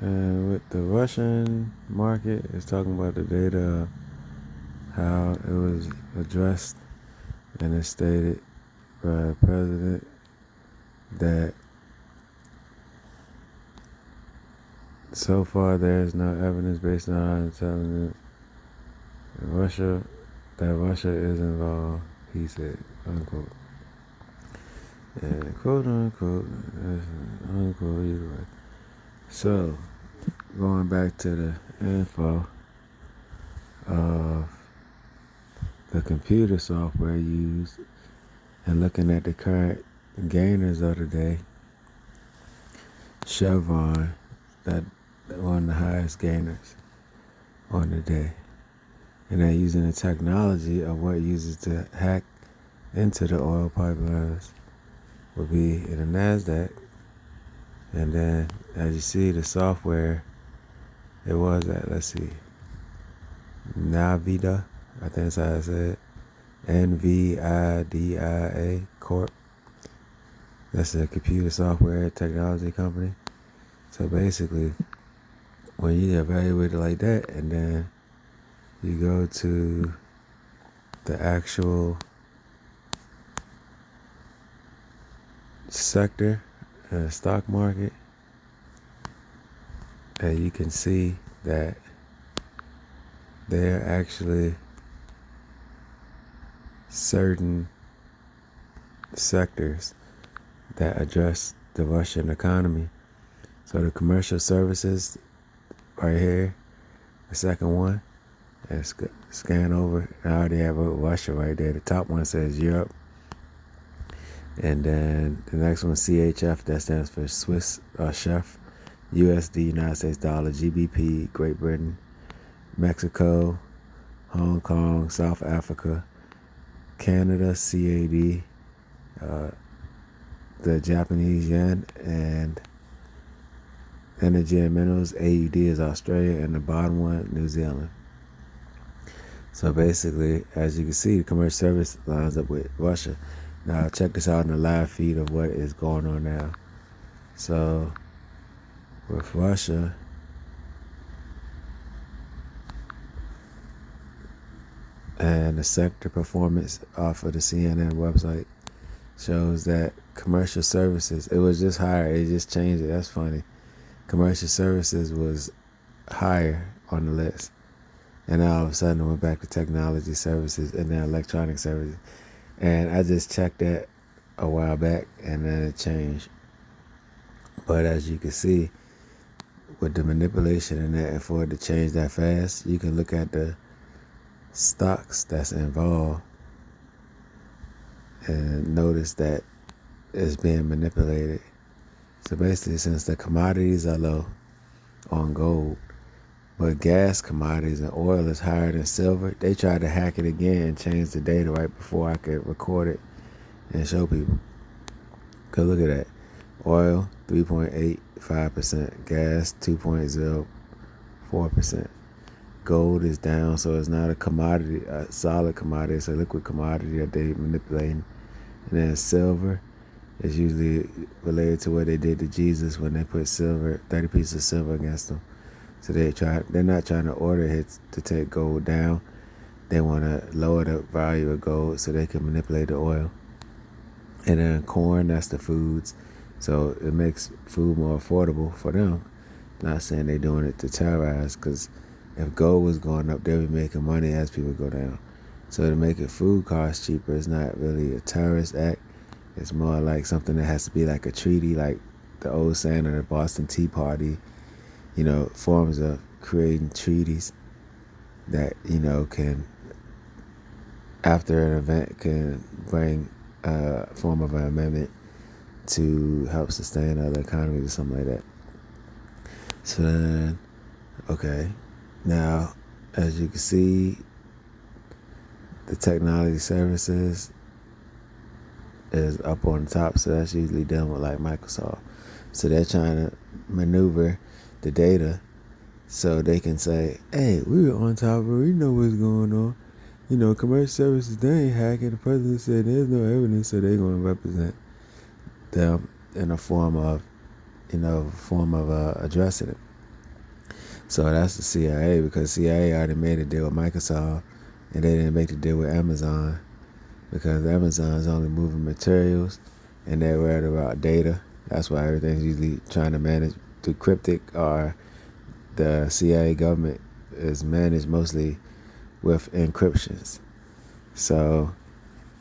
And with the Russian market, it's talking about the data, how it was addressed, and it stated by the president that so far there is no evidence based on our intelligence that Russia is involved, he said, unquote. And quote unquote, unquote, either way. So, going back to the info of the computer software used and looking at the current gainers of the day, Chevron, that one of the highest gainers on the day. And they're using the technology of what uses to hack into the oil pipelines will be in the NASDAQ. And then, as you see, the software, it was at, let's see, Nvidia, I think that's how I said, NVIDIA Corp. That's a computer software technology company. So basically, when you evaluate it like that, and then you go to the actual sector, stock market, and you can see that there are actually certain sectors that address the Russian economy. So the commercial services right here, the second one, and scan over. I already have Russia right there. The top one says Europe. And then the next one, CHF, that stands for Swiss chef. USD, United States dollar. GBP, Great Britain. Mexico, Hong Kong, South Africa. Canada, CAD. The Japanese yen, and energy and minerals, AUD, is Australia, and the bottom one, New Zealand. So basically, as you can see, the commercial service lines up with Russia. Now check this out in the live feed of what is going on now. So with Russia, and the sector performance off of the CNN website shows that commercial services, it was just higher. It just changed it. That's funny. Commercial services was higher on the list. And now all of a sudden it went back to technology services and then electronic services. And I just checked that a while back and then it changed. But as you can see, with the manipulation in that, and for it to change that fast, you can look at the stocks that's involved and notice that it's being manipulated. So basically, since the commodities are low on gold, but gas commodities and oil is higher than silver, they tried to hack it again and change the data right before I could record it and show people. Because look at that. Oil, 3.85%. Gas, 2.04%. Gold is down, so it's not a commodity, a solid commodity. It's a liquid commodity that they're manipulating. And then silver is usually related to what they did to Jesus when they put 30 pieces of silver against him. So they're not trying to order hits to take gold down. They want to lower the value of gold so they can manipulate the oil. And then corn, that's the foods. So it makes food more affordable for them. Not saying they're doing it to terrorize, because if gold was going up, they'll be making money as people go down. So to make food cost cheaper is not really a terrorist act. It's more like something that has to be like a treaty, like the old saying of the Boston Tea Party, forms of creating treaties that, can, after an event, can bring a form of an amendment to help sustain other economies or something like that. So then, okay, now, as you can see, the technology services is up on the top, so that's usually done with like Microsoft. So they're trying to maneuver the data so they can say, hey, we were on top of it, we know what's going on. Commercial services, they ain't hacking. The president said there's no evidence, so they're going to represent them in a form of addressing it. So that's the CIA, because CIA already made a deal with Microsoft, and they didn't make the deal with Amazon, because Amazon's only moving materials, and they're worried about data. That's why everything's usually trying to manage through cryptic, or the CIA government is managed mostly with encryptions. So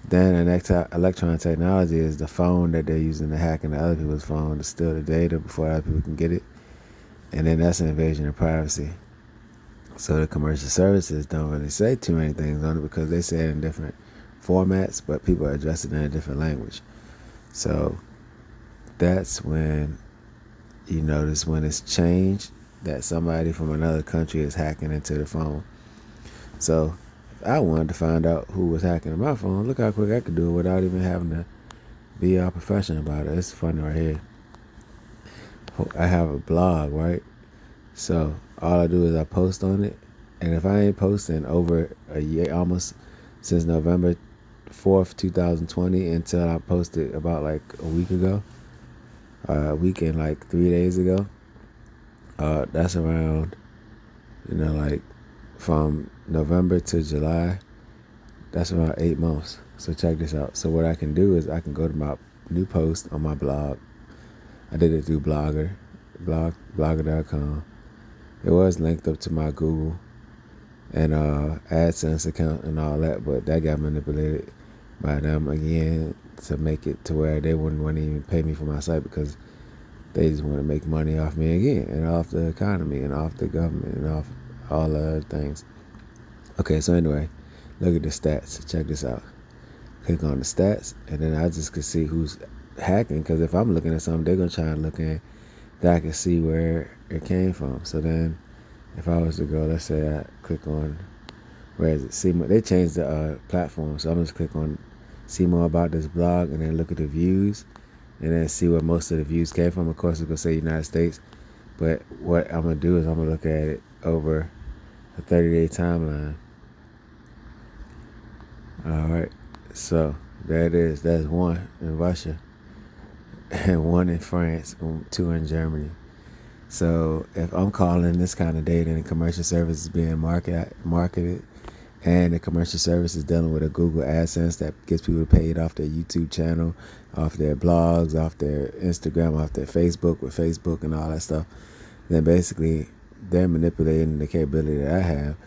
then the next electronic technology is the phone that they're using to hack into other people's phone to steal the data before other people can get it. And then that's an invasion of privacy. So the commercial services don't really say too many things on it, because they say it in different formats, but people are addressing it in a different language. So that's when you notice when it's changed that somebody from another country is hacking into the phone. So if I wanted to find out who was hacking my phone, look how quick I could do it without even having to be all professional about it. It's funny right here. I have a blog, right? So all I do is I post on it. And if I ain't posting over a year, almost since November 4th, 2020, until I posted about like a week ago, a week and like 3 days ago, that's around, like from November to July, that's around 8 months. So check this out. So what I can do is I can go to my new post on my blog. I did it through blogger.com. It was linked up to my Google and AdSense account and all that, but that got manipulated by them again to make it to where they wouldn't want to even pay me for my site, because they just want to make money off me again, and off the economy, and off the government, and off all the other things. Okay, so anyway, look at the stats. Check this out. Click on the stats, and then I just could see who's hacking, because if I'm looking at something, they're going to try and look in that I can see where it came from. So then if I was to go, let's say I click on, where is it? See more. They changed the platform, so I'm just click on see more about this blog, and then look at the views, and then see where most of the views came from. Of course, it's going to say United States, but what I'm going to do is I'm going to look at it over a 30-day timeline. All right, so there it is. That's one in Russia, and one in France, and two in Germany. So if I'm calling this kind of data, and the commercial service is being marketed, and the commercial service is dealing with a Google AdSense that gets people paid off their YouTube channel, off their blogs, off their Instagram, off their Facebook, with Facebook and all that stuff, then basically they're manipulating the capability that I have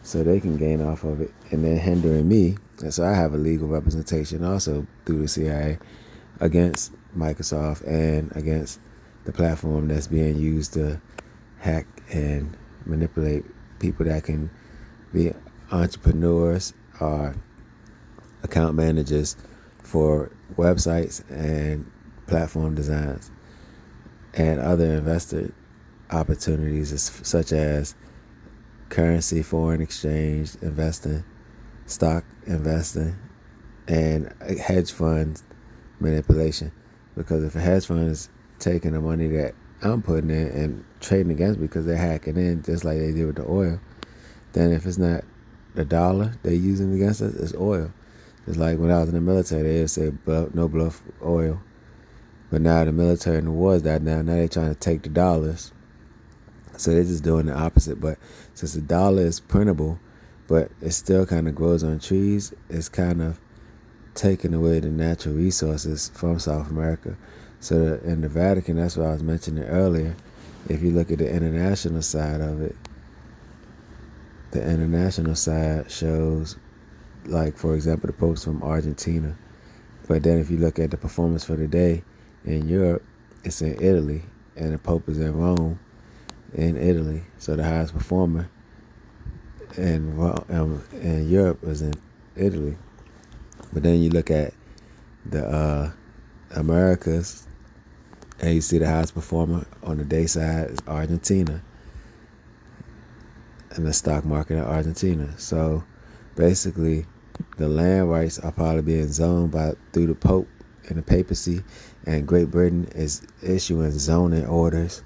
so they can gain off of it, and then hindering me. And so I have a legal representation also through the CIA against Microsoft and against the platform that's being used to hack and manipulate people that can be entrepreneurs or account managers for websites and platform designs, and other investor opportunities such as currency, foreign exchange investing, stock investing, and hedge fund manipulation. Because if a hedge fund is taking the money that I'm putting in and trading against me, because they're hacking in just like they did with the oil, then if it's not the dollar they're using against us, it's oil. It's like when I was in the military, they would say no bluff oil. But now the military and the wars died down. Now they're trying to take the dollars. So they're just doing the opposite. But since the dollar is printable, but it still kind of grows on trees, it's kind of taking away the natural resources from South America. So in the Vatican, that's what I was mentioning earlier. If you look at the international side of it, the international side shows, like, for example, the Pope's from Argentina. But then if you look at the performance for the day in Europe, it's in Italy, and the Pope is in Rome in Italy. So the highest performer in Europe was in Italy. But then you look at the Americas, and you see the highest performer on the day side is Argentina, and the stock market in Argentina. So basically, the land rights are probably being zoned through the Pope and the papacy, and Great Britain is issuing zoning orders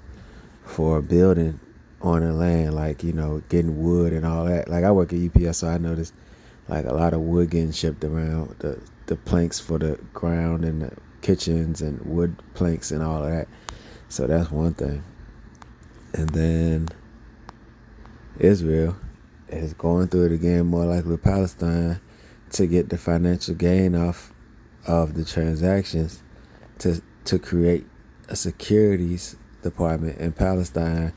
for building on the land, like, getting wood and all that. Like, I work at UPS, so I noticed like a lot of wood getting shipped around, the planks for the ground and the kitchens and wood planks and all of that. So that's one thing. And then Israel is going through it again, more likely with Palestine, to get the financial gain off of the transactions to create a securities department, and Palestine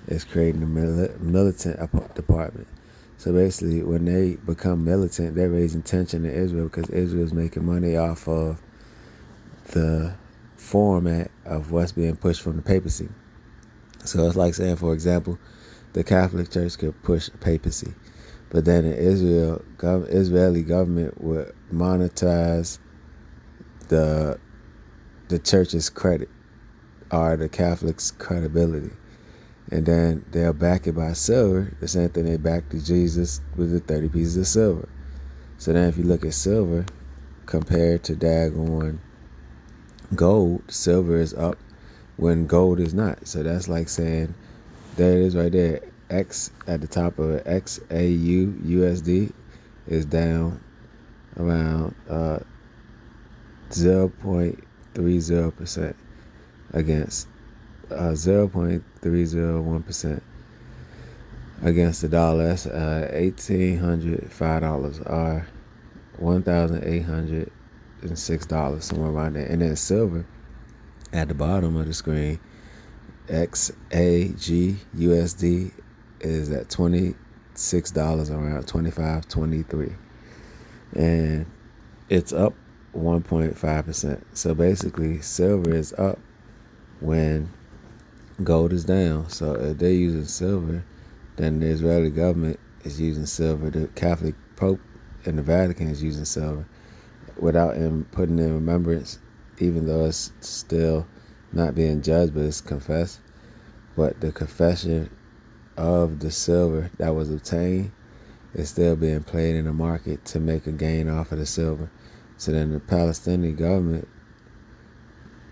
is creating a militant department. So basically, when they become militant, they're raising tension in Israel because Israel is making money off of the format of what's being pushed from the papacy. So it's like saying, for example, the Catholic Church could push papacy, but then in Israel, Israeli government would monetize the church's credit or the Catholic's credibility, and then they'll back it by silver. The same thing they backed to Jesus with the 30 pieces of silver. So then if you look at silver compared to daggone gold, silver is up when gold is not. So that's like saying, there it is right there. X at the top of it, XAU USD is down around 0.30% against 0.301% against the dollar. That's $1,805 or $1,806, somewhere around there. And then silver at the bottom of the screen, XAGUSD is at $26, around 25.23, and it's up 1.5%. So basically, silver is up when gold is down. So if they're using silver, then the Israeli government is using silver. The Catholic Pope in the Vatican is using silver without him putting in remembrance, even though it's still not being judged, but it's confessed. But the confession of the silver that was obtained is still being played in the market to make a gain off of the silver. So then the Palestinian government,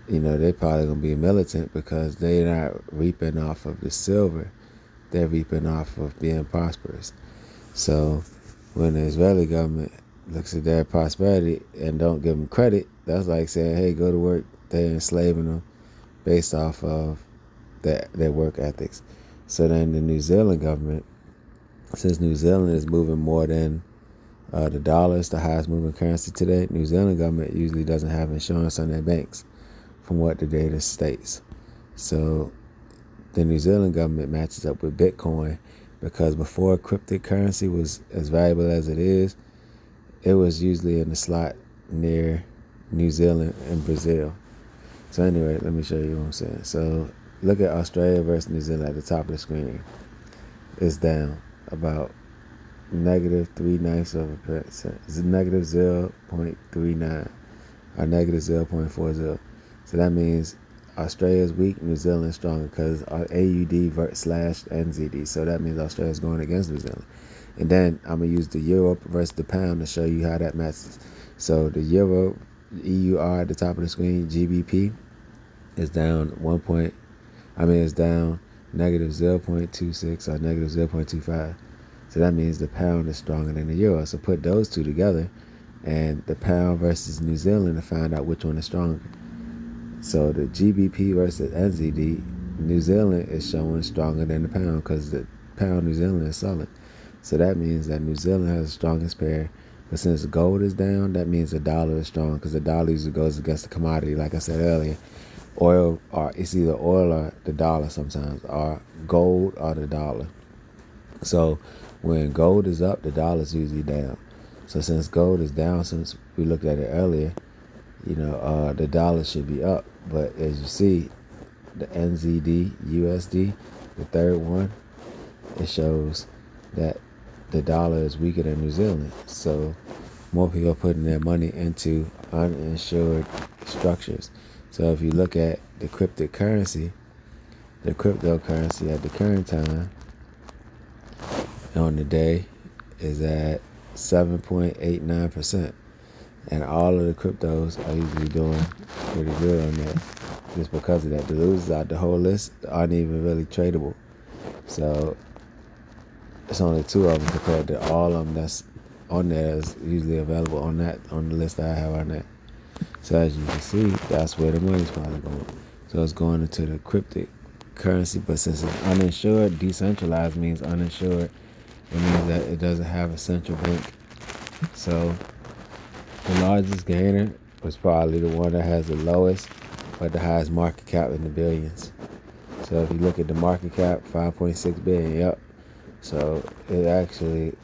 they probably going to be militant because they're not reaping off of the silver. They're reaping off of being prosperous. So when the Israeli government looks at their prosperity and don't give them credit, that's like saying, hey, go to work. They're enslaving them based off of their work ethics. So then the New Zealand government, since New Zealand is moving more than the dollar is the highest moving currency today, New Zealand government usually doesn't have insurance on their banks, from what the data states. So the New Zealand government matches up with Bitcoin because before cryptocurrency was as valuable as it is, it was usually in the slot near New Zealand and Brazil. So anyway, let me show you what I'm saying. So look at Australia versus New Zealand at the top of the screen. It's down about -0.3%. It's negative 0.39 or negative 0.40. So that means Australia's weak, New Zealand's stronger because AUD/NZD. So that means Australia's going against New Zealand. And then I'm going to use the euro versus the pound to show you how that matches. So the euro, EUR at the top of the screen, GBP, is down it's down negative 0.26 or negative 0.25. So that means the pound is stronger than the euro. So put those two together and the pound versus New Zealand to find out which one is stronger. So the GBP versus NZD, New Zealand is showing stronger than the pound because the pound New Zealand is solid. So that means that New Zealand has the strongest pair. But since gold is down, that means the dollar is strong because the dollar usually goes against the commodity. Like I said earlier, oil, or it's either oil or the dollar sometimes, or gold or the dollar. So when gold is up, the dollar is usually down. So since gold is down, since we looked at it earlier, the dollar should be up. But as you see, the NZD, USD, the third one, it shows that the dollar is weaker than New Zealand. So more people are putting their money into uninsured structures. So if you look at the cryptocurrency at the current time on the day is at 7.89%. And all of the cryptos are usually doing pretty good on that just because of that. The losers out the whole list aren't even really tradable. So it's only two of them compared to all of them that's on there is usually available on the list that I have on that. So as you can see, that's where the money's probably going. So it's going into the currency, but since it's uninsured, decentralized means uninsured. It means that it doesn't have a central bank. So the largest gainer was probably the one that has the lowest but the highest market cap in the billions. So if you look at the market cap, 5.6 billion. Yep. So it actually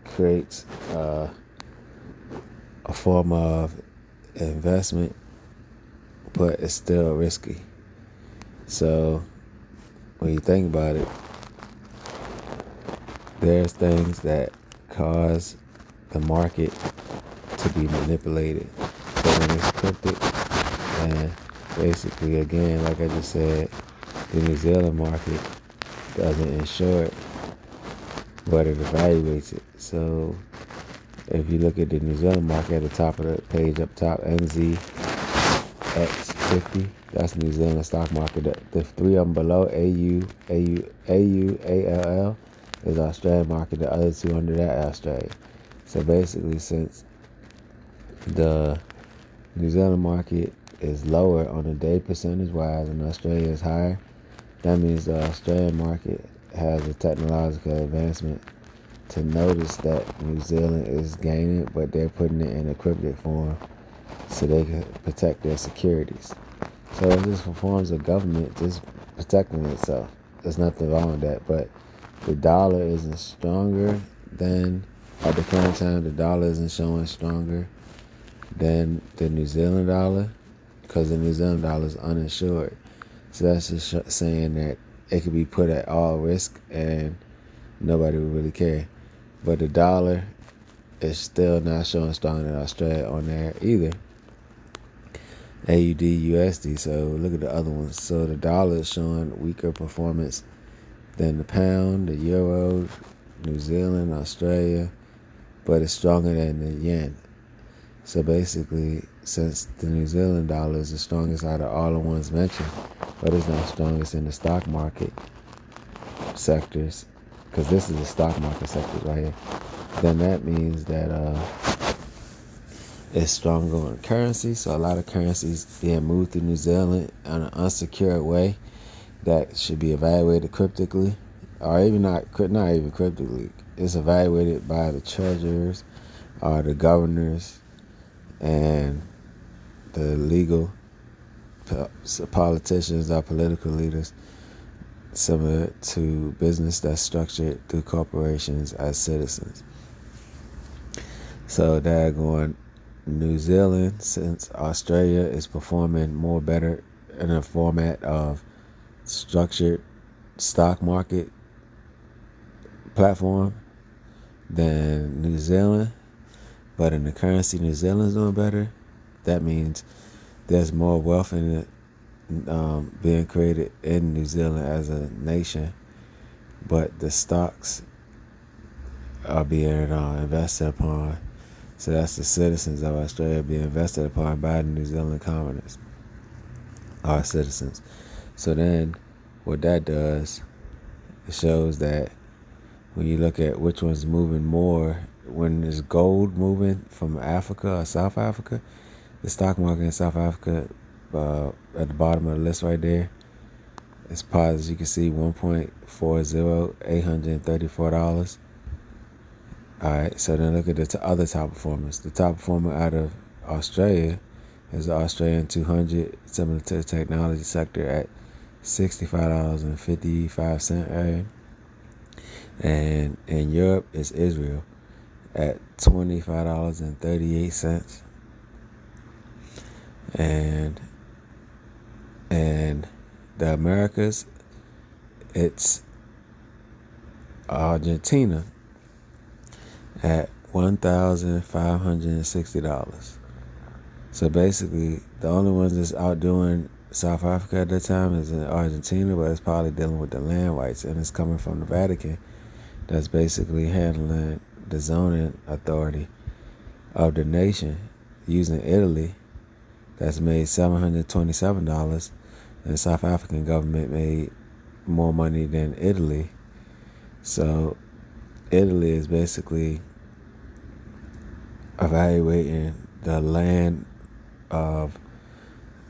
creates a form of investment, but it's still risky. So when you think about it, there's things that cause the market to be manipulated. So when it's cryptic, and basically, again, like I just said, the New Zealand market doesn't insure it, but it evaluates it. So if you look at the New Zealand market at the top of the page up top, NZX50, that's New Zealand stock market. The three of them below, AUALL, is Australian market. The other two under that are Australia. So basically, since the New Zealand market is lower on a day percentage wise and Australia is higher, that means the Australian market has a technological advancement to notice that New Zealand is gaining, but they're putting it in a cryptic form so they can protect their securities. So it's just for forms of government just protecting itself. There's nothing wrong with that. But the dollar isn't stronger than, at the current time, the dollar isn't showing stronger than the New Zealand dollar because the New Zealand dollar is uninsured. So that's just saying that it could be put at all risk and nobody would really care. But the dollar is still not showing stronger than Australia on there either. AUD, USD. So look at the other ones. So the dollar is showing weaker performance than the pound, the euro, New Zealand, Australia, but it's stronger than the yen. So basically, since the New Zealand dollar is the strongest out of all the ones mentioned, but it's not strongest in the stock market sectors, because this is the stock market sector right here, then that means that it's stronger on currency. So a lot of currencies being moved to New Zealand in an unsecured way that should be evaluated cryptically, or even not even cryptically. It's evaluated by the treasurers or the governors and the legal politicians or political leaders, similar to business that's structured through corporations as citizens. So daggone New Zealand, since Australia is performing more better in a format of structured stock market platform than New Zealand, but in the currency New Zealand's doing better, that means there's more wealth in it being created in New Zealand as a nation, but the stocks are being invested upon. So that's the citizens of Australia being invested upon by the New Zealand commoners, our citizens. So then what that does, it shows that when you look at which one's moving more, when there's gold moving from Africa or South Africa, the stock market in South Africa, at the bottom of the list right there, it's positive. You can see 1.40, $834. All right, so then look at the other top performers. The top performer out of Australia is the Australian 200, similar to the technology sector, at $65.55 area. And in Europe, it's Israel at $25.38. And the Americas, it's Argentina at $1,560. So basically, the only ones that's outdoing South Africa at that time is in Argentina, but it's probably dealing with the land rights, and it's coming from the Vatican that's basically handling the zoning authority of the nation using Italy. That's made $727, and the South African government made more money than Italy. So Italy is basically evaluating the land of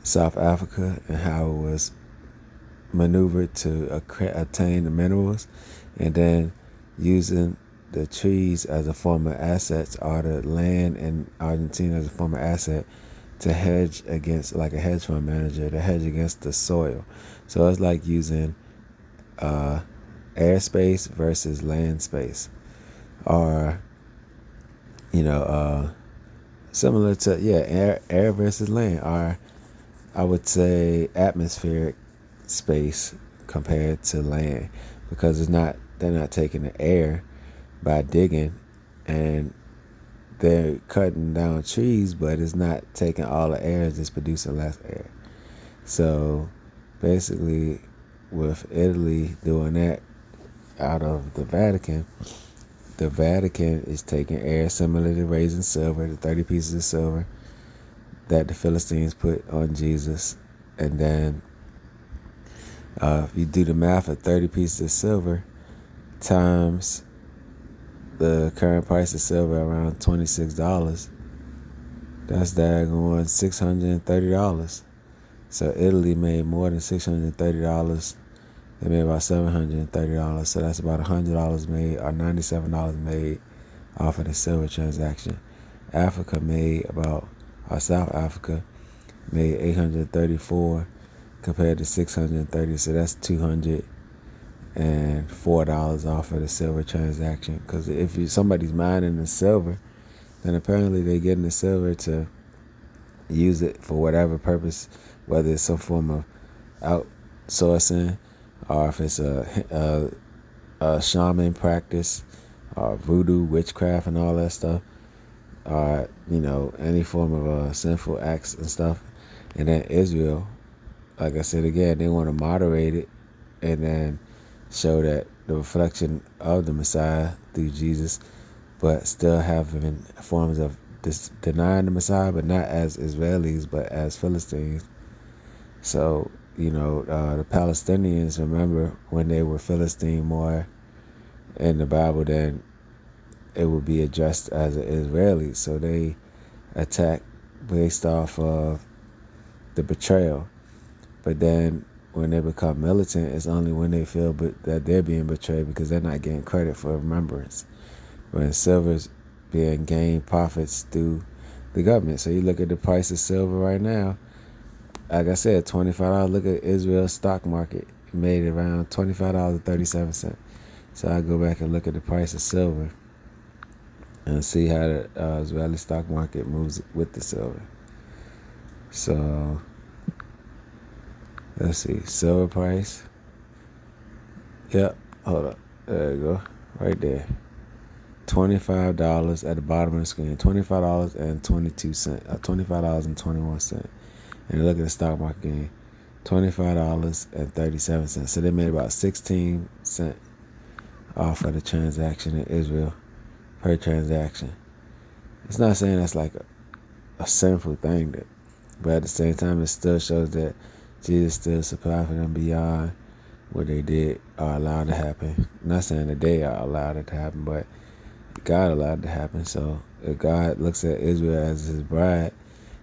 South Africa and how it was maneuvered to attain the minerals, and then using the trees as a form of assets, or the land in Argentina as a form of asset, to hedge against, like a hedge fund manager, to hedge against the soil. So it's like using airspace versus land space, or similar to air versus land, or I would say atmospheric space compared to land, because they're not taking the air by digging, and they're cutting down trees, but it's not taking all the air, it's just producing less air. So basically, with Italy doing that out of the Vatican is taking air, similar to raising silver, the 30 pieces of silver that the Philistines put on Jesus. And then if you do the math of 30 pieces of silver times the current price of silver around $26, that's daggone $630. So Italy made more than $630. They made about $730. So that's about $100 made, or $97 made off of the silver transaction. Africa made South Africa made $834 compared to $630. So that's $204 off of the silver transaction. Because if somebody's mining the silver, then apparently they're getting the silver to use it for whatever purpose, whether it's some form of outsourcing, or if it's a shaman practice, or voodoo, witchcraft, and all that stuff, or any form of sinful acts and stuff. And then Israel, like I said again, they want to moderate it, and then show that the reflection of the Messiah through Jesus, but still having forms of denying the Messiah, but not as Israelis, but as Philistines. So, the Palestinians, remember, when they were Philistine more in the Bible, then it would be addressed as an Israeli. So they attack based off of the betrayal. But then when they become militant, it's only when they feel that they're being betrayed, because they're not getting credit for remembrance. When silver's being gained profits through the government. So you look at the price of silver right now, like I said, $25. Look at Israel's stock market. It made around $25.37. So I go back and look at the price of silver and see how the Israeli stock market moves with the silver. So let's see, silver price. Yep, hold up. There you go, right there. $25 at the bottom of the screen. $25.22. $25.21. And look at the stock market gain. $25.37. So they made about 16 cents off of the transaction in Israel per transaction. It's not saying that's like a sinful thing, but at the same time, it still shows that Jesus still supplied for them beyond what they did or allowed to happen. I'm not saying that they are allowed it to happen, but God allowed it to happen. So if God looks at Israel as his bride,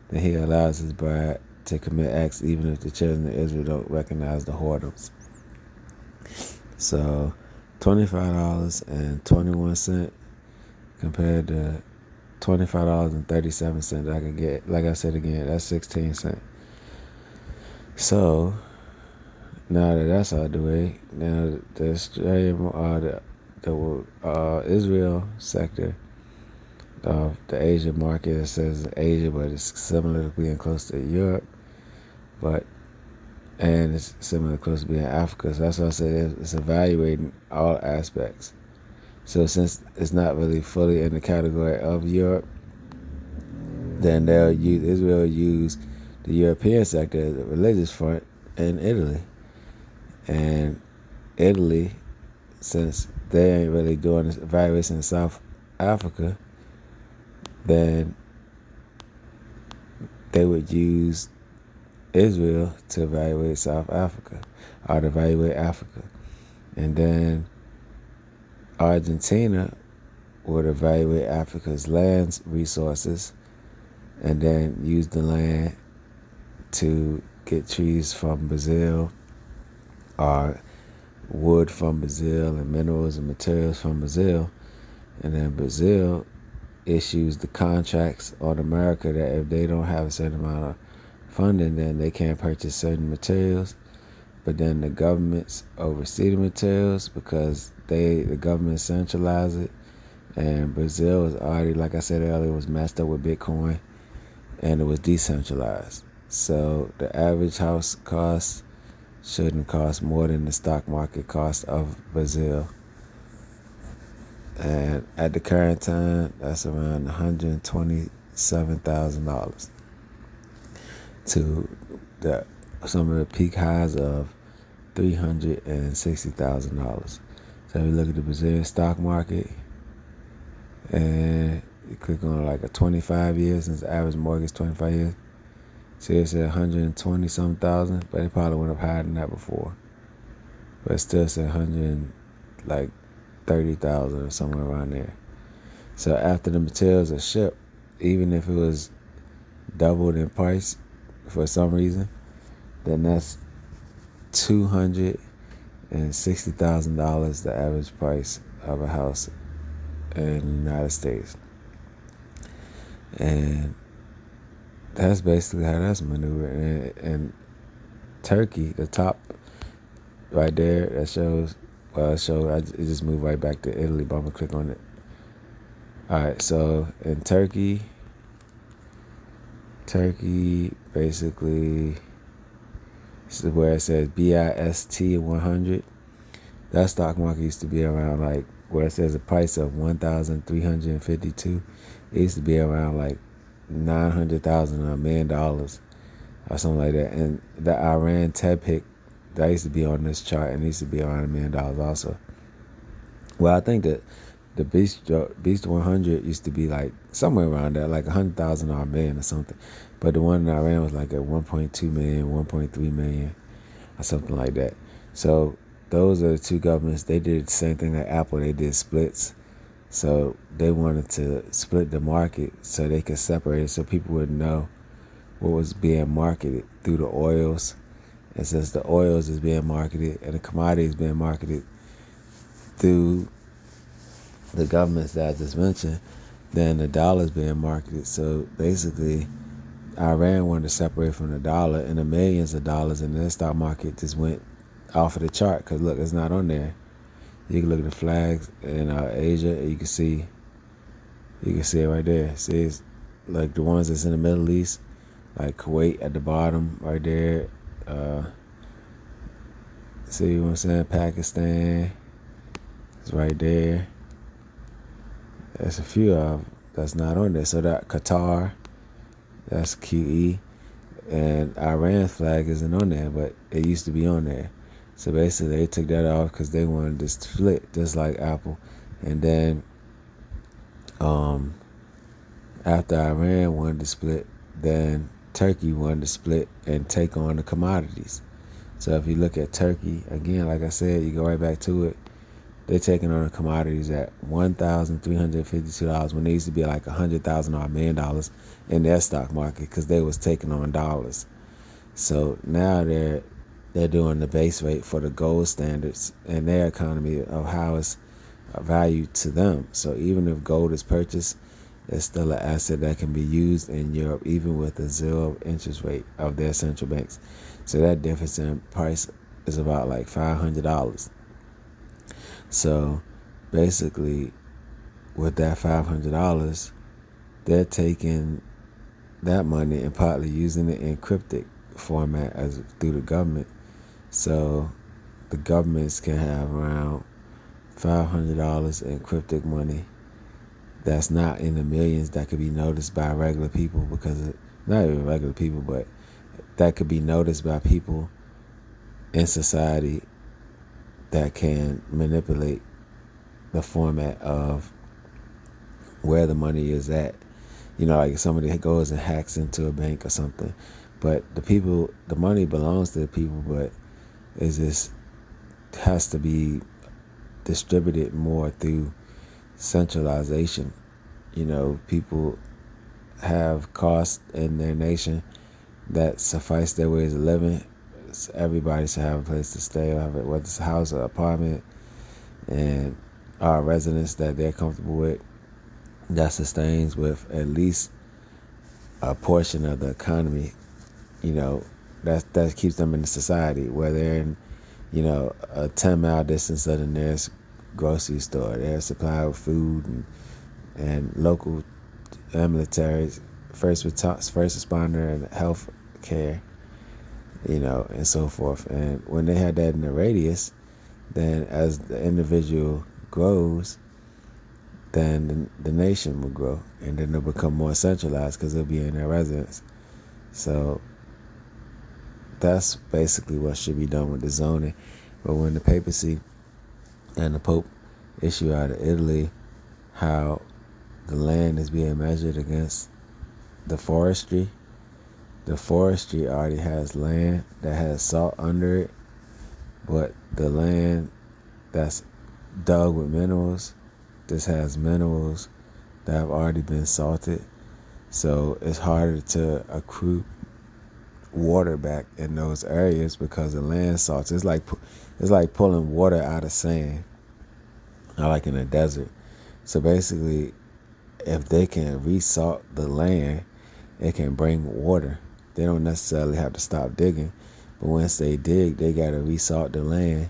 then he allows his bride to commit acts even if the children of Israel don't recognize the whoredoms. So $25.21 compared to $25.37 I could get. Like I said again, that's 16 cents. So now that that's out of the way, now the Australian, the Israel sector of the Asia market, it says Asia, but it's similar to being close to Europe, and it's similar close to being Africa. So that's why I said it's evaluating all aspects. So since it's not really fully in the category of Europe, then Israel will use the European sector as a religious front in Italy. And Italy, since they ain't really doing this evaluation in South Africa, then they would use Israel to evaluate South Africa, or to evaluate Africa. And then Argentina would evaluate Africa's land resources, and then use the land to get trees from Brazil are wood from Brazil and minerals and materials from Brazil. And then Brazil issues the contracts on America that if they don't have a certain amount of funding, then they can't purchase certain materials. But then the governments oversee the materials because the government centralize it. And Brazil was already, like I said earlier, was messed up with Bitcoin, and it was decentralized. So the average house cost shouldn't cost more than the stock market cost of Brazil. And at the current time, that's around $127,000 to some of the peak highs of $360,000. So if you look at the Brazilian stock market and you click on like a 25 years, since the average mortgage 25 years, see it said 120 some thousand, but it probably went up higher than that before. But it still said 130,000 or somewhere around there. So after the materials are shipped, even if it was doubled in price for some reason, then that's $260,000, the average price of a house in the United States. And that's basically how that's maneuvered. And Turkey, the top right there, that shows, it just moved right back to Italy, but I'm going to click on it. All right, so in Turkey basically, this is where it says BIST 100. That stock market used to be around like, where it says a price of 1,352. It used to be around like 900,000 or $1 million or something like that. And the Iran TEPIC, that used to be on this chart, and it used to be around $1 million also. Well, I think that the Beast 100 used to be like somewhere around that, like 100,000 or $1 million or something. But the one in Iran was like at 1.2 million, 1.3 million or something like that. So those are the two governments. They did the same thing like Apple. They did splits. So they wanted to split the market so they could separate it so people would know what was being marketed through the oils. And since the oils is being marketed and the commodities being marketed through the governments that I just mentioned, then the dollar is being marketed. So basically, Iran wanted to separate from the dollar, and the millions of dollars in the stock market just went off of the chart because look, it's not on there. You can look at the flags in Asia, and you can see it right there. See, it's like the ones that's in the Middle East, like Kuwait at the bottom right there. See what I'm saying? Pakistan is right there. There's a few of them that's not on there. So that Qatar, that's QE, and Iran's flag isn't on there, but it used to be on there. So basically, they took that off because they wanted to split, just like Apple. And then after Iran wanted to split, then Turkey wanted to split and take on the commodities. So if you look at Turkey, again, like I said, you go right back to it. They're taking on the commodities at $1,352 when they used to be like $100,000 or $1 million in their stock market because they was taking on dollars. So now they're doing the base rate for the gold standards in their economy of how it's valued to them. So even if gold is purchased, it's still an asset that can be used in Europe, even with a zero interest rate of their central banks. So that difference in price is about like $500. So basically, with that $500, they're taking that money and partly using it in cryptic format as through the government. So the governments can have around $500 in cryptic money that's not in the millions that could be noticed by regular people, because not even regular people, but that could be noticed by people in society that can manipulate the format of where the money is at. You know, like if somebody goes and hacks into a bank or something. But the money belongs to the people, but it just has to be distributed more through centralization. You know, people have costs in their nation that suffice their ways of living. everybody should have a place to stay, or whether it's a house or apartment, and residents that they're comfortable with, that sustains with at least a portion of the economy. That keeps them in the society, where they're in, a 10-mile distance of the nearest grocery store. They're supplied with food and local military, first responder, and health care, and so forth. And when they had that in the radius, then as the individual grows, then the nation will grow, and then they'll become more centralized because they'll be in their residence. So that's basically what should be done with the zoning. But when the papacy and the Pope issue out of Italy how the land is being measured against the forestry already has land that has salt under it, but the land that's dug with minerals, this has minerals that have already been salted. So it's harder to accrue water back in those areas because the land salts. It's like pulling water out of sand, like in a desert. So basically, if they can resalt the land, it can bring water. They don't necessarily have to stop digging, but once they dig, they got to resalt the land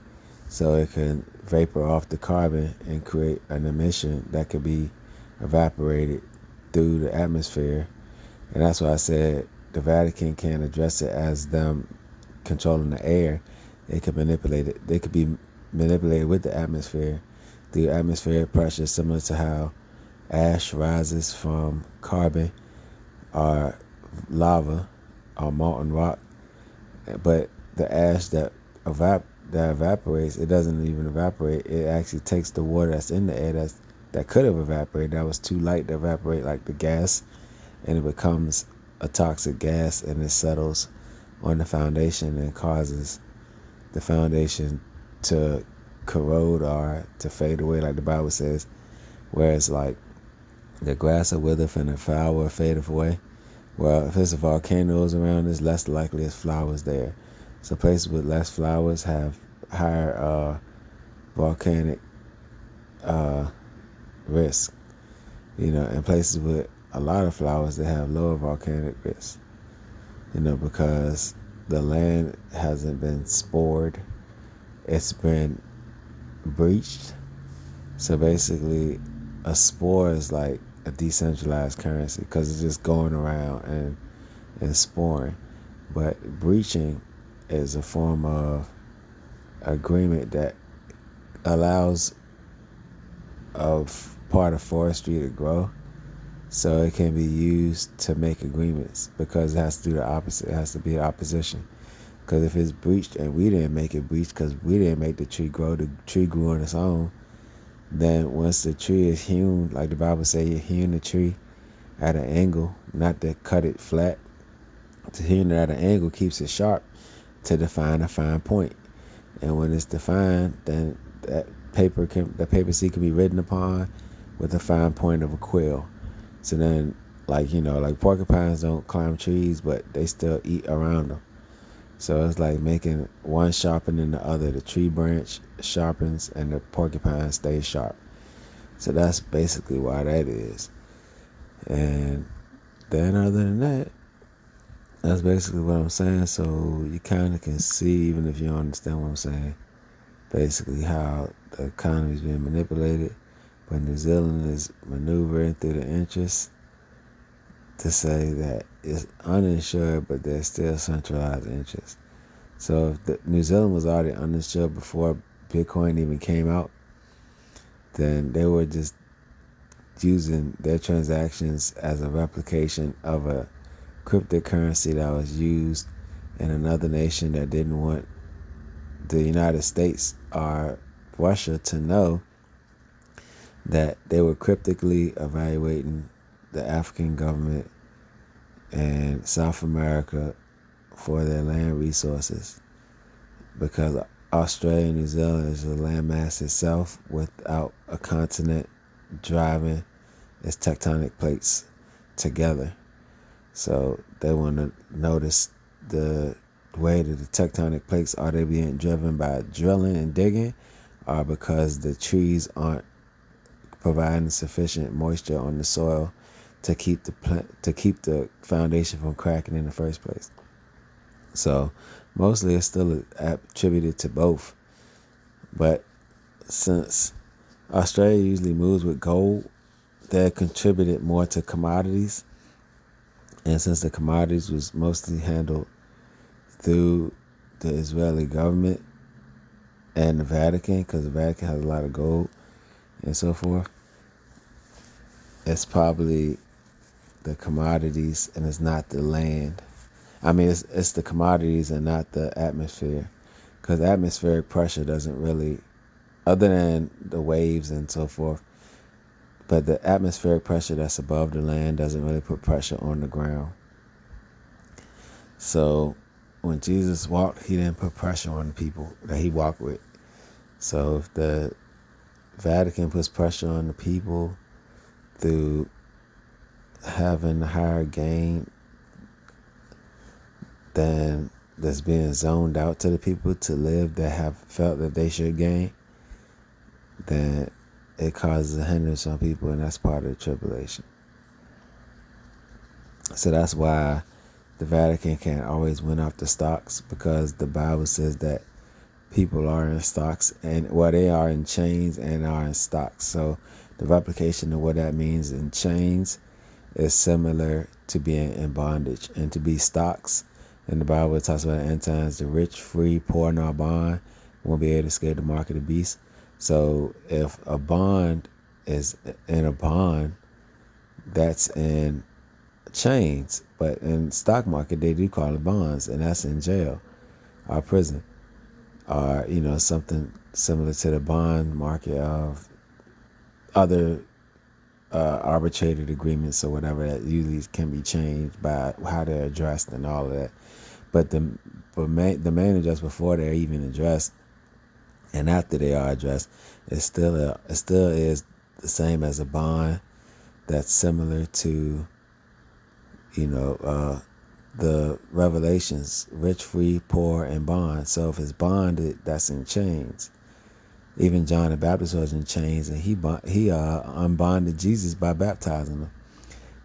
so it can vapor off the carbon and create an emission that could be evaporated through the atmosphere. And that's why I said the Vatican can't address it as them controlling the air. They could manipulate it. They could be manipulated with the atmosphere through atmospheric pressure, similar to how ash rises from carbon or lava or molten rock. But the ash that evaporates, it doesn't even evaporate. It actually takes the water that's in the air that could have evaporated, that was too light to evaporate, like the gas, and it becomes a toxic gas, and it settles on the foundation and causes the foundation to corrode or to fade away, like the Bible says. Whereas like the grass will wither and the flower will fade away. Well, if there's volcanoes around, it's less likely there's flowers there. So places with less flowers have higher volcanic risk. And places with a lot of flowers, they have lower volcanic risk. Because the land hasn't been spored. It's been breached. So basically, a spore is like a decentralized currency because it's just going around and sporing. But breaching is a form of agreement that allows a part of forestry to grow, so it can be used to make agreements, because it has to do the opposite. It has to be opposition. Because if it's breached and we didn't make it breach because we didn't make the tree grow, the tree grew on its own, then once the tree is hewn, like the Bible says, you hewn the tree at an angle, not to cut it flat. To hewn it at an angle keeps it sharp to define a fine point. And when it's defined, then the papacy can be written upon with a fine point of a quill. So then, like porcupines don't climb trees, but they still eat around them. So it's like making one sharpen than the other. The tree branch sharpens and the porcupine stays sharp. So that's basically why that is. And then other than that, that's basically what I'm saying. So you kind of can see, even if you don't understand what I'm saying, basically how the economy is being manipulated. But New Zealand is maneuvering through the interests to say that it's uninsured, but there's still centralized interest. So if New Zealand was already uninsured before Bitcoin even came out, then they were just using their transactions as a replication of a cryptocurrency that was used in another nation that didn't want the United States or Russia to know that they were cryptically evaluating the African government and South America for their land resources, because Australia and New Zealand is a landmass itself without a continent driving its tectonic plates together. So they want to notice the way that the tectonic plates, are they being driven by drilling and digging, or because the trees aren't providing sufficient moisture on the soil to keep the foundation from cracking in the first place? So mostly it's still attributed to both. But since Australia usually moves with gold, they contributed more to commodities. And since the commodities was mostly handled through the Israeli government and the Vatican, because the Vatican has a lot of gold and so forth, it's probably the commodities and it's not the land. I mean, it's the commodities and not the atmosphere, because atmospheric pressure doesn't really, other than the waves and so forth, but the atmospheric pressure that's above the land doesn't really put pressure on the ground. So when Jesus walked, he didn't put pressure on the people that he walked with. So if the Vatican puts pressure on the people through having a higher gain than that's being zoned out to the people to live that have felt that they should gain, then it causes a hindrance on people, and that's part of the tribulation. So that's why the Vatican can't always win off the stocks, because the Bible says that people are in stocks, and they are in chains and are in stocks. So the replication of what that means in chains is similar to being in bondage. And to be stocks, in the Bible it talks about in end times, the rich, free, poor, nor bond won't be able to escape the mark of the beast. So if a bond is in a bond, that's in chains. But in stock market, they do call it bonds, and that's in jail or prison, or something similar to the bond market of other arbitrated agreements or whatever that usually can be changed by how they're addressed and all of that. But the main address before they're even addressed and after they are addressed, it still is the same as a bond. That's similar to the Revelations, rich, free, poor, and bond. So if it's bonded, that's in chains. Even John the Baptist was in chains, and he unbonded Jesus by baptizing him.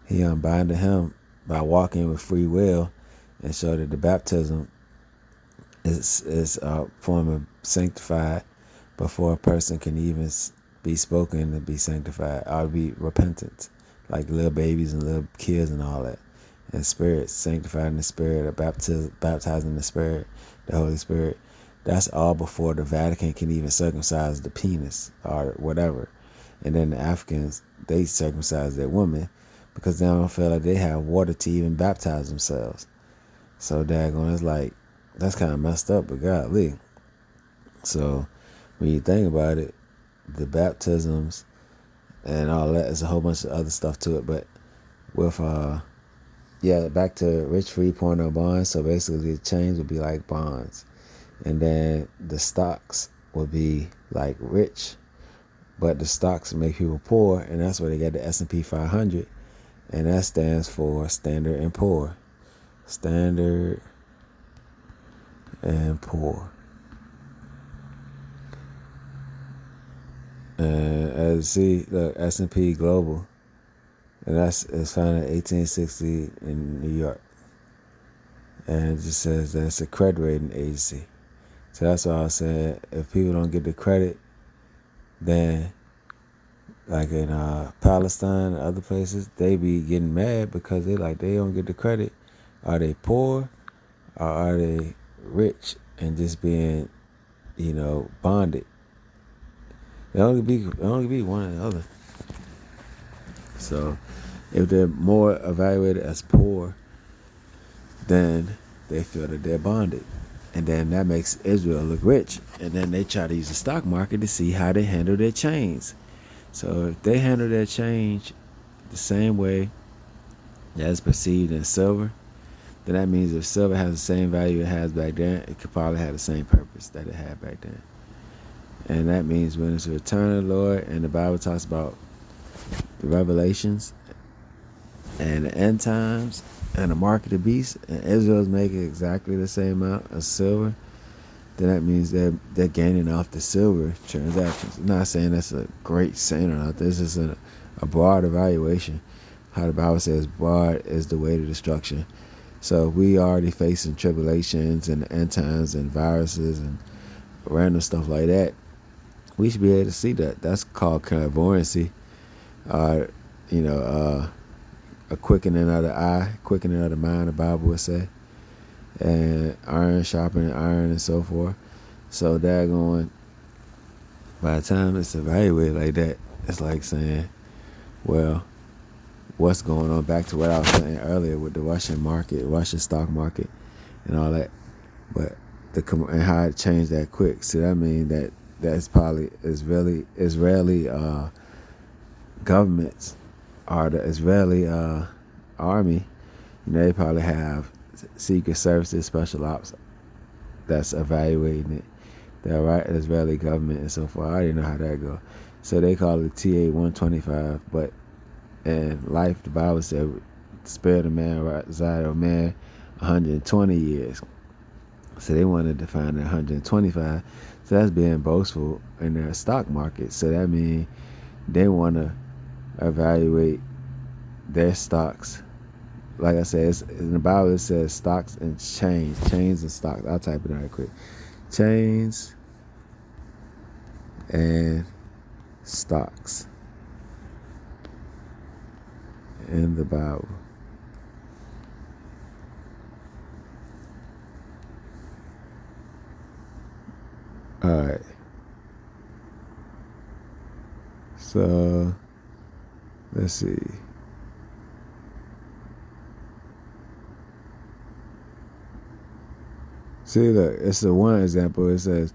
He unbonded him by walking with free will, and showed that the baptism is a form of sanctified before a person can even be spoken to be sanctified or be repentant, like little babies and little kids and all that. And spirit, sanctified in the spirit, or baptized in the spirit, the Holy Spirit. That's all before the Vatican can even circumcise the penis or whatever. And then the Africans, they circumcise their women because they don't feel like they have water to even baptize themselves. So daggone, it's like, that's kind of messed up, but godly. So when you think about it, the baptisms and all that, is a whole bunch of other stuff to it. But with back to rich, free, poor, no bonds. So basically the chains would be like bonds. And then the stocks would be like rich, but the stocks make people poor, and that's where they get the S&P 500, and that stands for Standard and Poor. Standard and Poor. And as you see, look, S&P Global, and it's founded in 1860 in New York. And it just says that it's a credit rating agency. So that's why I was saying, if people don't get the credit, then like in Palestine and other places, they be getting mad because they don't get the credit. Are they poor or are they rich and just being, bonded? It only be one or the other. So if they're more evaluated as poor, then they feel that they're bonded. And then that makes Israel look rich. And then they try to use the stock market to see how they handle their chains. So if they handle their change the same way as perceived in silver, then that means if silver has the same value it has back then, it could probably have the same purpose that it had back then. And that means when it's the return of the Lord, and the Bible talks about the revelations and the end times and the mark of the beast, and Israel's making exactly the same amount of silver, then that means they're gaining off the silver transactions. I'm not saying that's a great saying or not. This is a broad evaluation. How the Bible says broad is the way to destruction. So we already facing tribulations and end times and viruses and random stuff like that. We should be able to see that. That's called clairvoyancy. A quickening of the eye, quickening of the mind, the Bible would say. And iron sharpening iron and so forth. So daggone, by the time it's evaluated like that, it's like saying, well, what's going on? Back to what I was saying earlier with the Russian market, Russian stock market, and all that. But and how it changed that quick. So that means that's probably Israeli governments or the Israeli army. They probably have secret services, special ops that's evaluating it. The Israeli government and so forth. I already know how that go. So they call it TA-125. But in life, the Bible said, the spirit of man reside on man 120 years. So they wanted to find 125. So that's being boastful in their stock market. So that means they want to evaluate their stocks. Like I said, in the Bible it says stocks and chains and stocks. I'll type it out real quick. Chains and stocks in the Bible. All right. So let's see. See, look, it's the one example. It says,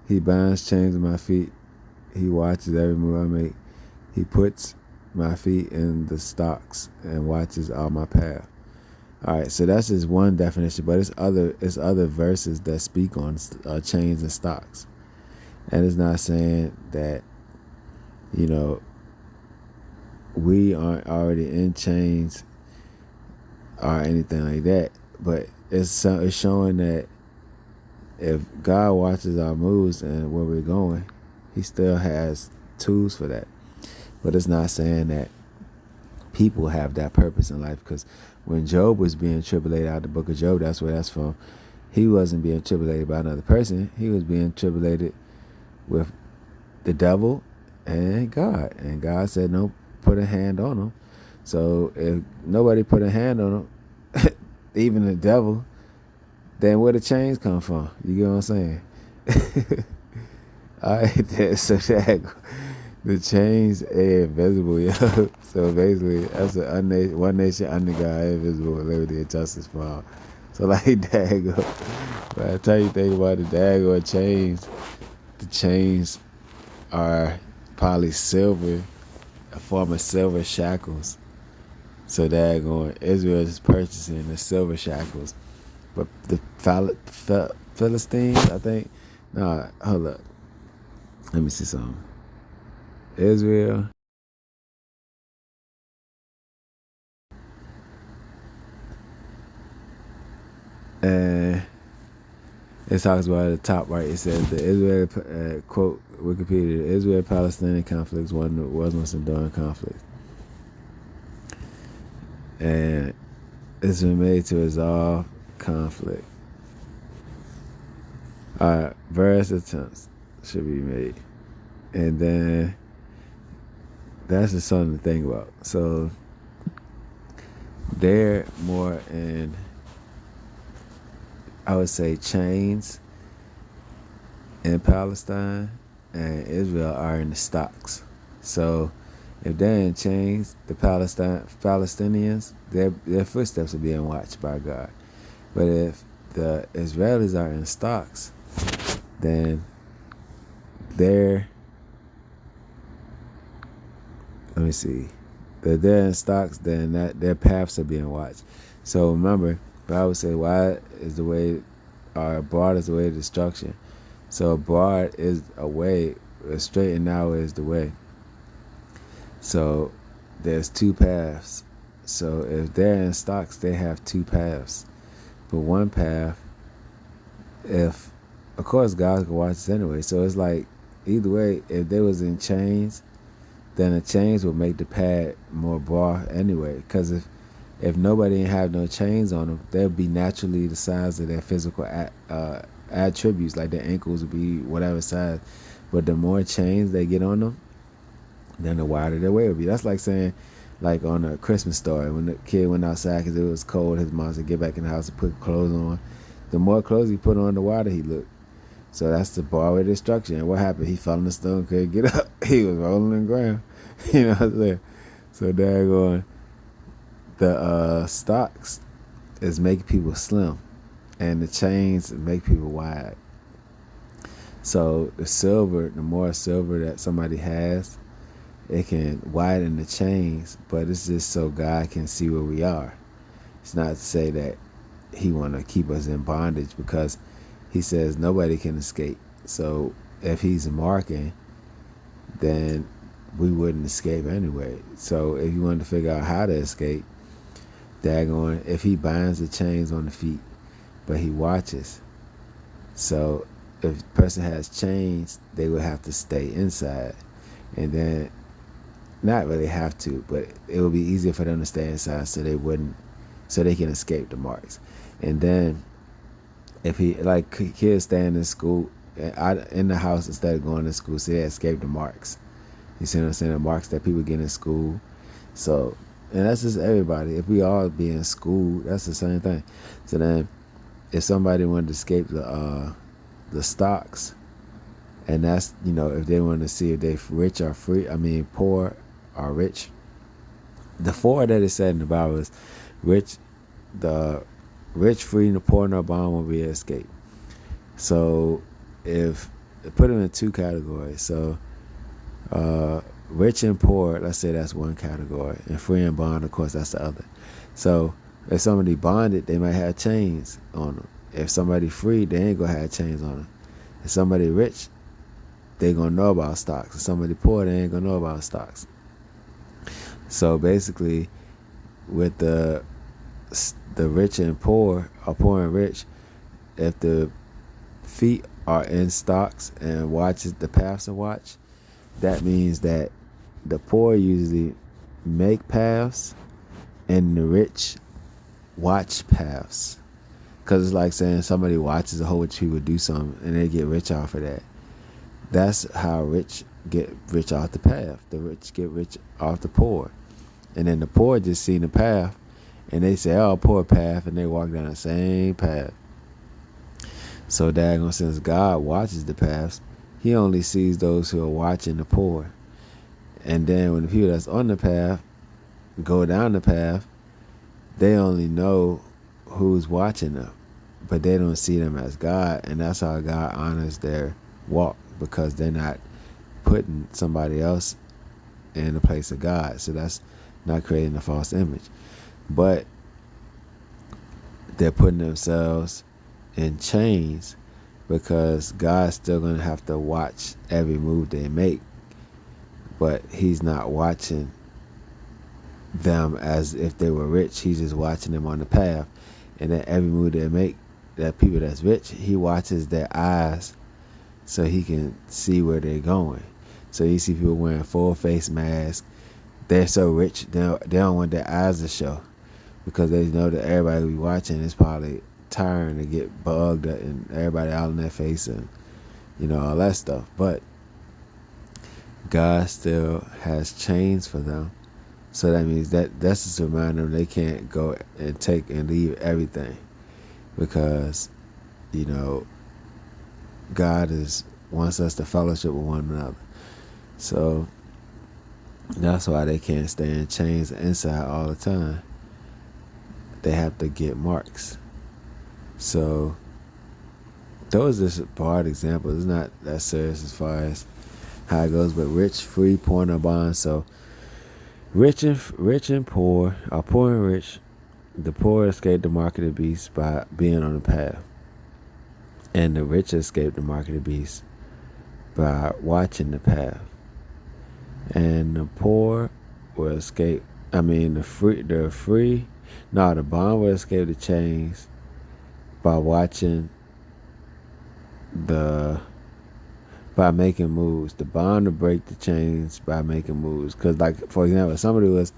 he binds chains in my feet. He watches every move I make. He puts my feet in the stocks and watches all my path. All right, so that's just one definition, but it's other verses that speak on chains and stocks. And it's not saying that, we aren't already in chains or anything like that. But it's showing that if God watches our moves and where we're going, he still has tools for that. But it's not saying that people have that purpose in life, because when Job was being tribulated out of the book of Job, that's where that's from. He wasn't being tribulated by another person. He was being tribulated with the devil and God. And God said, no, put a hand on him. So if nobody put a hand on him, even the devil, then where the chains come from? You get what I'm saying? All right, so the chains are invisible, yo. So basically, that's one nation under God, invisible, liberty and justice for all. So like dago, by the time you think about the dago chains, the chains are probably silver, a form of silver shackles. So daggone, Israel is purchasing the silver shackles. But the Philistines, I think, hold up. Let me see something. Israel. And it talks about at the top right. It says the Israel, quote Wikipedia, the Israel-Palestinian conflict was once enduring conflict. And it's been made to resolve conflict. Various attempts should be made. And then that's just something to think about. So they're more in, I would say, chains in Palestine, and Israel are in the stocks. So if they're in chains, the Palestinians, their footsteps are being watched by God. But if the Israelis are in stocks, then they're in stocks, then their paths are being watched. So remember, the Bible says, wide is the way, or broad is the way of destruction. So broad is a way, straight and narrow is the way. So there's two paths. So if they're in stocks, they have two paths. But one path, if of course God can watch us anyway. So it's like either way, if they was in chains, then the chains would make the pad more broad anyway. Because if nobody ain't have no chains on them, they'll be naturally the size of their physical attributes, like their ankles would be whatever size. But the more chains they get on them, then the wider their way will be. That's like saying, like on A Christmas Story, when the kid went outside because it was cold, his mom said, get back in the house and put clothes on. The more clothes he put on, the wider he looked. So that's the broad destruction. And what happened? He fell in the stone, couldn't get up. He was rolling in the ground. You know what I'm saying? So daggone, the stocks is making people slim, and the chains make people wide. So the silver, the more silver that somebody has, it can widen the chains, but it's just so God can see where we are. It's not to say that he want to keep us in bondage, because he says nobody can escape. So if he's marking, then we wouldn't escape anyway. So if you want to figure out how to escape, daggone, if he binds the chains on the feet, but he watches. So if the person has chains, they would have to stay inside. And then, not really have to, but it would be easier for them to stay inside so they can escape the marks. And then if he, like kids staying in school, in the house instead of going to school, so they escape the marks. You see what I'm saying? The marks that people get in school. So, and that's just everybody. If we all be in school, that's the same thing. So then, if somebody wanted to escape the stocks, and that's, if they want to see if they rich or free, poor or rich. The four that it said in the Bible is rich, the rich, free, and the poor, no bond will be escape. So if put them in two categories. So rich and poor, let's say that's one category, and free and bond, of course, that's the other. So if somebody bonded, they might have chains on them. If somebody free, they ain't gonna have chains on them. If somebody rich, they gonna know about stocks. If somebody poor, they ain't gonna know about stocks. So basically, with the rich and poor, or poor and rich, if the feet are in stocks and watches the paths to watch, that means that the poor usually make paths and the rich watch paths. Because it's like saying somebody watches a whole bunch of people do something and they get rich off of that. That's how rich get rich off the path. The rich get rich off the poor. And then the poor just see the path and they say, oh, poor path, and they walk down the same path. So daggone, since God watches the paths, he only sees those who are watching the poor. And then when the people that's on the path go down the path, they only know who's watching them, but they don't see them as God. And that's how God honors their walk, because they're not putting somebody else in the place of God. So that's not creating a false image. But they're putting themselves in chains, because God's still going to have to watch every move they make. But he's not watching them as if they were rich. He's just watching them on the path. And then every move they make, that people that's rich, he watches their eyes so he can see where they're going. So you see people wearing full face masks. They're so rich, they don't want their eyes to show, because they know that everybody will be watching. It's probably tiring to get bugged and everybody out in their face and all that stuff. But God still has chains for them. So that means that's just a reminder they can't go and take and leave everything, because God wants us to fellowship with one another. So that's why they can't stay in chains inside all the time. They have to get marks. So those are just broad examples. It's not that serious as far as how it goes. But rich, free, poor, no bond. So rich and poor, or poor and rich, the poor escape the mark of the beast by being on the path, and the rich escape the mark of the beast by watching the path. And the poor will escape I mean, the bond will escape the chains by watching the by making moves. The bond to break the chains by making moves. Because, like, for example, if somebody was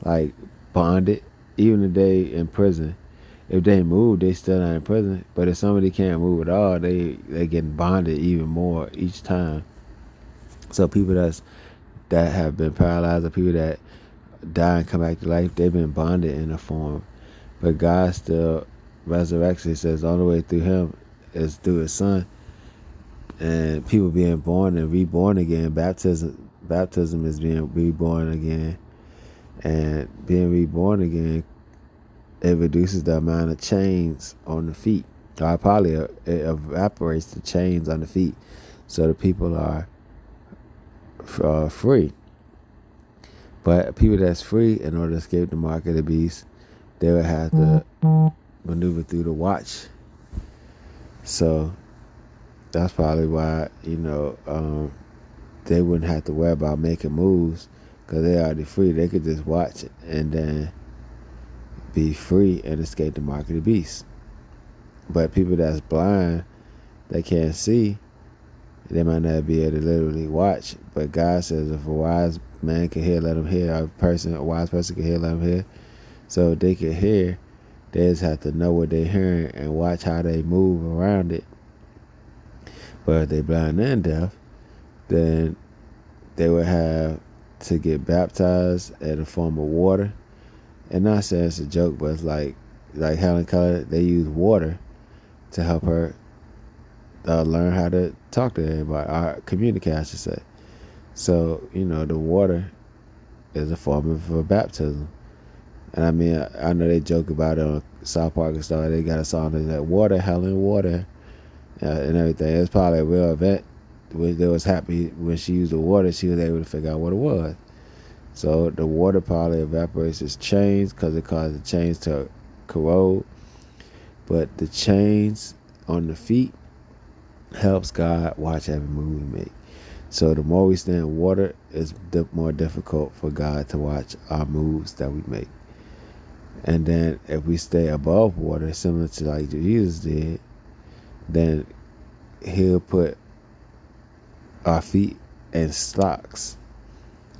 like bonded, even if they in prison, if they move, they still not in prison. But if somebody can't move at all, they getting bonded even more each time. So people that have been paralyzed, or people that die and come back to life, they've been bonded in a form. But God still resurrects. He says the only way through Him is through His Son. And people being born and reborn again. Baptism is being reborn again. And being reborn again, it reduces the amount of chains on the feet. Or probably it evaporates the chains on the feet, so the people are free. But people that's free, in order to escape the mark of the beast, they would have to maneuver through the watch. So that's probably why, they wouldn't have to worry about making moves, because they're already free. They could just watch it and then be free and escape the mark of the beast. But people that's blind, they can't see, they might not be able to literally watch. But God says if a wise man can hear, let him hear. A wise person can hear, let him hear. So if they can hear, they just have to know what they're hearing and watch how they move around it. But if they're blind and deaf, then they would have to get baptized in a form of water. And not saying it's a joke, but it's like Helen Keller, they use water to help her learn how to talk to everybody, communicate, I should say. So, the water is a form of baptism. And I mean, I know they joke about it on South Park and stuff. They got a song that's like, water, Helen, water, and everything. It's probably a real event. They was happy when she used the water, she was able to figure out what it was. So the water probably evaporates its chains, because it causes the chains to corrode. But the chains on the feet helps God watch every move we make. So the more we stay in water, it's more difficult for God to watch our moves that we make. And then if we stay above water, similar to like Jesus did, then He'll put our feet in stocks.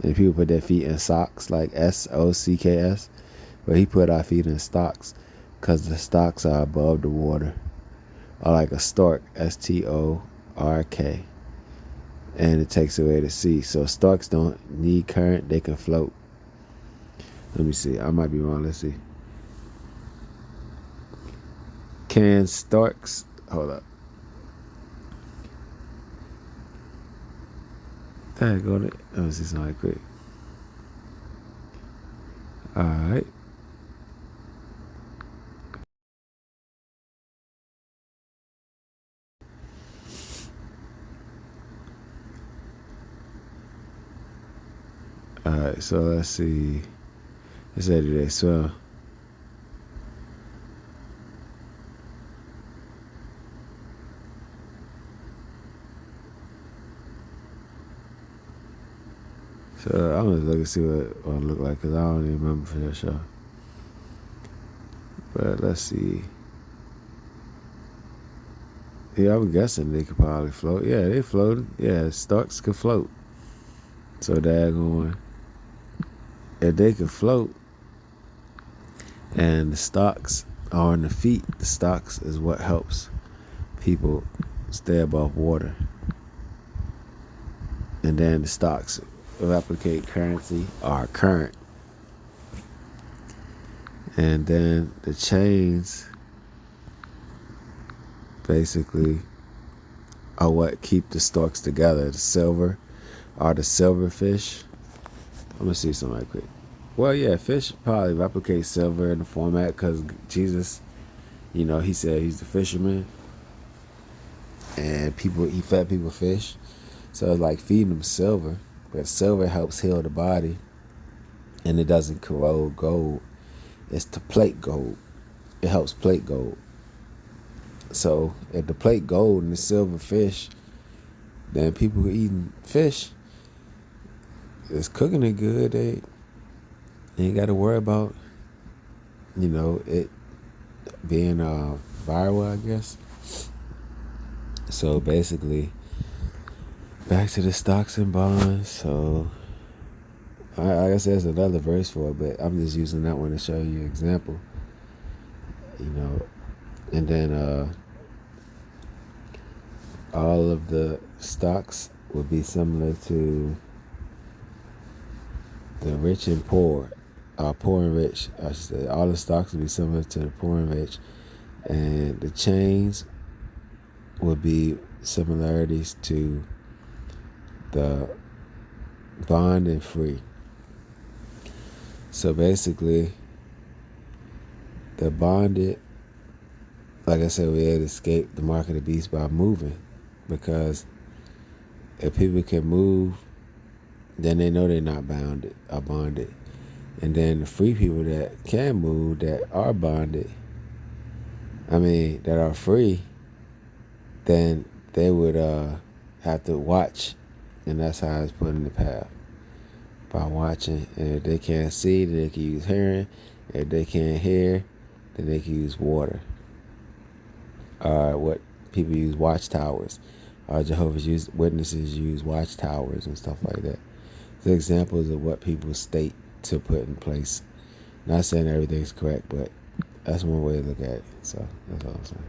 And people put their feet in socks, like SOCKS. But He put our feet in stocks, because the stocks are above the water. Or like a stork, STORK. And it takes away the sea. So storks don't need current, they can float. Let me see, I might be wrong, let's see. Can storks, hold up. Let me see something quick. Alright. Alright, so let's see. It said do they swim? So I'm just looking to see what it look like, because I don't even remember for sure. But let's see. Yeah, I'm guessing they could probably float. Yeah, they floated. Yeah, storks could float. So daggone, if they could float, and the stocks are on the feet, the stocks is what helps people stay above water. And then the stocks replicate currency or current. And then the chains basically are what keep the storks together. The silver or the silverfish. I'm gonna see something right quick. Well, yeah, fish probably replicate silver in the format, because Jesus, He said He's the fisherman, and He fed people fish. So it's like feeding them silver, but silver helps heal the body, and it doesn't corrode gold. It's to plate gold. It helps plate gold. So if the plate gold and the silver fish, then people who eating fish is cooking it good. You ain't got to worry about, it being viral, I guess. So basically, back to the stocks and bonds. So I guess there's another verse for it, but I'm just using that one to show you an example. And then all of the stocks would be similar to the rich and poor, poor and rich. I should say all the stocks would be similar to the poor and rich, and the chains would be similarities to the bond and free. So basically, the bonded, like I said, we had escaped the mark of the beast by moving, because if people can move, then they know they're not bounded or bonded. And then the free people that can move, that are bonded, that are free, then they would have to watch, and that's how it's put in the path, by watching. And if they can't see, then they can use hearing. If they can't hear, then they can use water. What people use, watchtowers. Jehovah's Witnesses use watchtowers and stuff like that. The examples of what people state to put in place. Not saying everything's correct, but that's one way to look at it. So that's all I'm saying.